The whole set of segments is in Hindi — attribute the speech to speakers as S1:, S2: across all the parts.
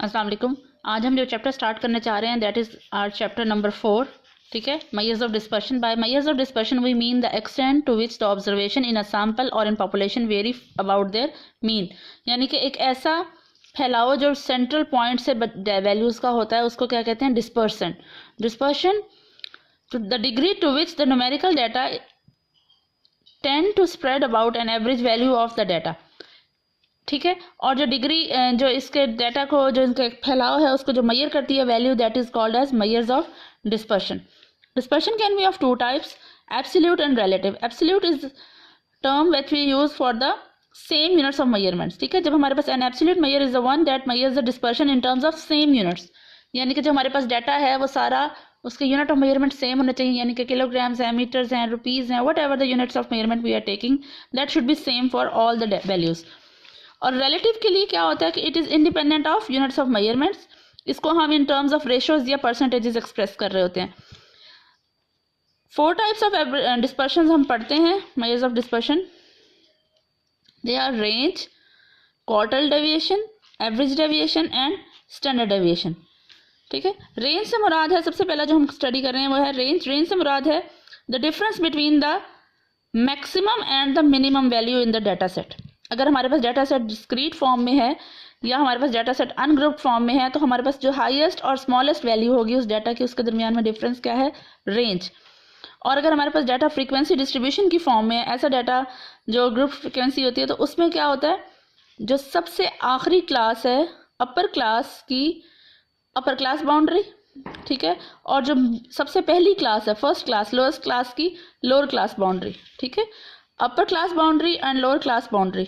S1: अस्सलाम वालेकुम। आज हम जो चैप्टर स्टार्ट करने चाह रहे हैं that is our chapter number 4। ठीक है, measures of dispersion. By measures of dispersion we mean the extent to which the observation in a sample और in population vary about their mean, यानी कि एक ऐसा फैलाव जो सेंट्रल पॉइंट से वैल्यूज़ का होता है उसको क्या कहते हैं, dispersion. Dispersion to the degree to which the numerical data tend to spread about an average value of the data. ठीक है, और जो डिग्री जो इसके डाटा को जो इनका फैलाव है उसको जो मेजर करती है value, that is called as measures of dispersion. Dispersion can be of two types, absolute and relative. Absolute is term which we use for the same units of measurements. ठीक है, जब हमारे पास an absolute measure is the one that measures the dispersion in terms of same units, यानी कि जो हमारे पास डाटा है वो सारा उसके यूनिट ऑफ मेजरमेंट सेम होना चाहिए, यानी कि किलोग्राम्स हैं, मीटर्स हैं, रुपीज़ हैं, whatever the units of measurement we are taking that should be same for all the values. और रिलेटिव के लिए क्या होता है कि it is independent of units of measurements. इसको हम इन टर्म्स ऑफ रेशोज या परसेंटेजेस एक्सप्रेस कर रहे होते हैं। 4 टाइप्स ऑफ डिस्पर्शन हम पढ़ते हैं, measures of dispersion. They are range, quartile deviation, average deviation and standard deviation. ठीक है, रेंज से मुराद है, सबसे पहला जो हम स्टडी कर रहे हैं वो है रेंज। रेंज से मुराद है the difference between the maximum and the minimum value in the data set. अगर हमारे पास डाटा सेट डिस्क्रीट फॉर्म में है या हमारे पास डाटा सेट अनग्रुप्ड फॉर्म में है तो हमारे पास जो हाईएस्ट और स्मॉलेस्ट वैल्यू होगी उस डाटा की, उसके दरमियान में डिफरेंस क्या है, रेंज। और अगर हमारे पास डाटा फ्रीक्वेंसी डिस्ट्रीब्यूशन की फॉर्म में है, ऐसा डाटा जो ग्रुप फ्रीक्वेंसी होती है, तो उसमें क्या होता है, जो सबसे आखिरी क्लास है अपर क्लास की अपर क्लास बाउंड्री, ठीक है, और जो सबसे पहली क्लास है फर्स्ट क्लास लोअर्स्ट क्लास की लोअर क्लास बाउंड्री। ठीक है, अपर class boundary and lower class boundary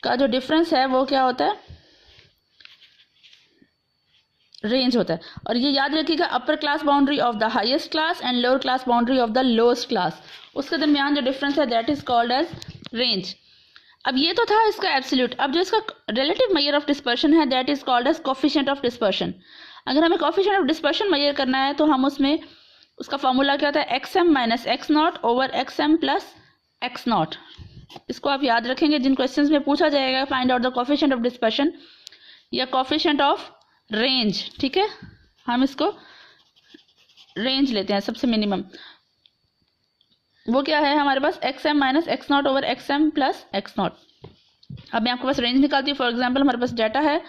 S1: का जो डिफरेंस है वो क्या होता है, रेंज होता है। और ये याद रखिएगा, upper class boundary of the highest class and lower class boundary of the lowest class, उसके दरमियान जो डिफरेंस है that is called as range. अब ये तो था इसका एब्सोल्यूट। अब जो इसका रिलेटिव मेजर ऑफ डिस्पर्शन है that is called as coefficient of dispersion. अगर हमें कोफिशिएंट ऑफ डिस्पर्शन मेजर करना है तो हम उसमें उसका फॉर्मूला क्या होता है, X M minus X not over X M plus X nought. इसको आप याद रखेंगे, जिन क्वेश्चंस में पूछा जाएगा find out the coefficient of dispersion या कोफिशिएंट ऑफ रेंज। ठीक है, हम इसको रेंज लेते हैं सबसे मिनिमम, वो क्या है हमारे पास, X M minus X not over X M plus X naught. अब मैं आपके पास रेंज निकालती हूँ। फॉर एग्जाम्पल हमारे पास डाटा है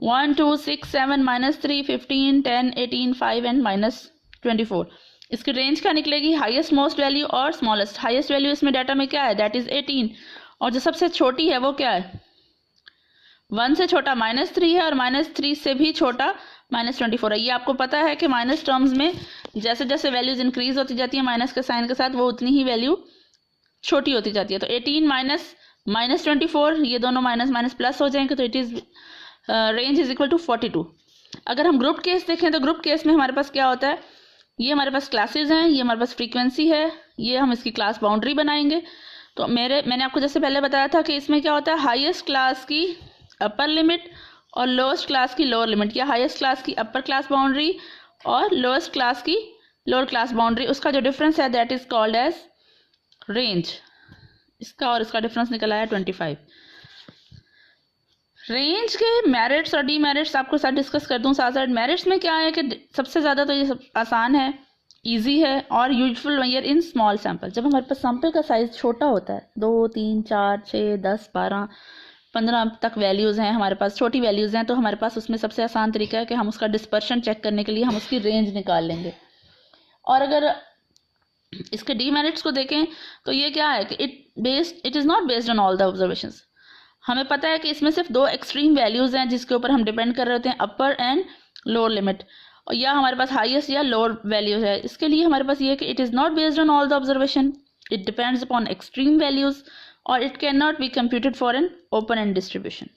S1: 1 2 6 7 -3 15 10 18 5 एंड -24। इसकी रेंज क्या निकलेगी, हाईएस्ट मोस्ट वैल्यू और स्मॉलेस्ट। हाईएस्ट वैल्यू इसमें डाटा में क्या है, दैट इज 18, और जो सबसे छोटी है वो क्या है, 1 से छोटा -3 है और -3 से भी छोटा -24 है। ये आपको पता है कि माइनस टर्म्स में जैसे जैसे वैल्यूज इंक्रीज होती जाती है माइनस के साइन के साथ, वो उतनी ही वैल्यू छोटी होती जाती है। तो 18 माइनस -24, ये दोनों माइनस माइनस प्लस हो जाएंगे, तो it is range is equal to 42। अगर हम ग्रुप केस देखें तो ग्रुप केस में हमारे पास क्या होता है, ये हमारे पास क्लासेस हैं, ये हमारे पास फ्रीक्वेंसी है, ये हम इसकी क्लास बाउंड्री बनाएंगे। तो मैंने आपको जैसे पहले बताया था कि इसमें क्या होता है, हाईएस्ट क्लास की अपर लिमिट और लोएस्ट क्लास की लोअर लिमिट, या हाईएस्ट क्लास की अपर क्लास बाउंड्री और लोएस्ट क्लास की लोअर क्लास बाउंड्री, उसका जो डिफरेंस है that is called as range. इसका और इसका डिफरेंस निकला है 25। रेंज के मेरिट्स और डीमेरिट्स आपको साथ डिस्कस कर दूं साथ साथ। मेरिट्स में क्या है कि सबसे ज़्यादा तो ये सब आसान है, इजी है और useful measure in small sample. जब हमारे पास सैंपल का साइज छोटा होता है, 2 3 4 6 10 12 15 तक वैल्यूज़ हैं हमारे पास, छोटी वैल्यूज़ हैं, तो हमारे पास उसमें सबसे आसान तरीका है कि हम उसका डिस्पर्शन चेक करने के लिए हम उसकी रेंज निकाल लेंगे। और अगर इसके डीमेरिट्स को देखें तो ये क्या है कि it is not based on all the observations. हमें पता है कि इसमें सिर्फ 2 एक्सट्रीम वैल्यूज़ हैं जिसके ऊपर हम डिपेंड कर रहे होते हैं, अपर एंड लोअर लिमिट, और या हमारे पास हाईएस्ट या लोअर वैल्यूज है। इसके लिए हमारे पास ये है कि it is not based on all the observation, it depends upon extreme values और it can not be computed for an open end distribution.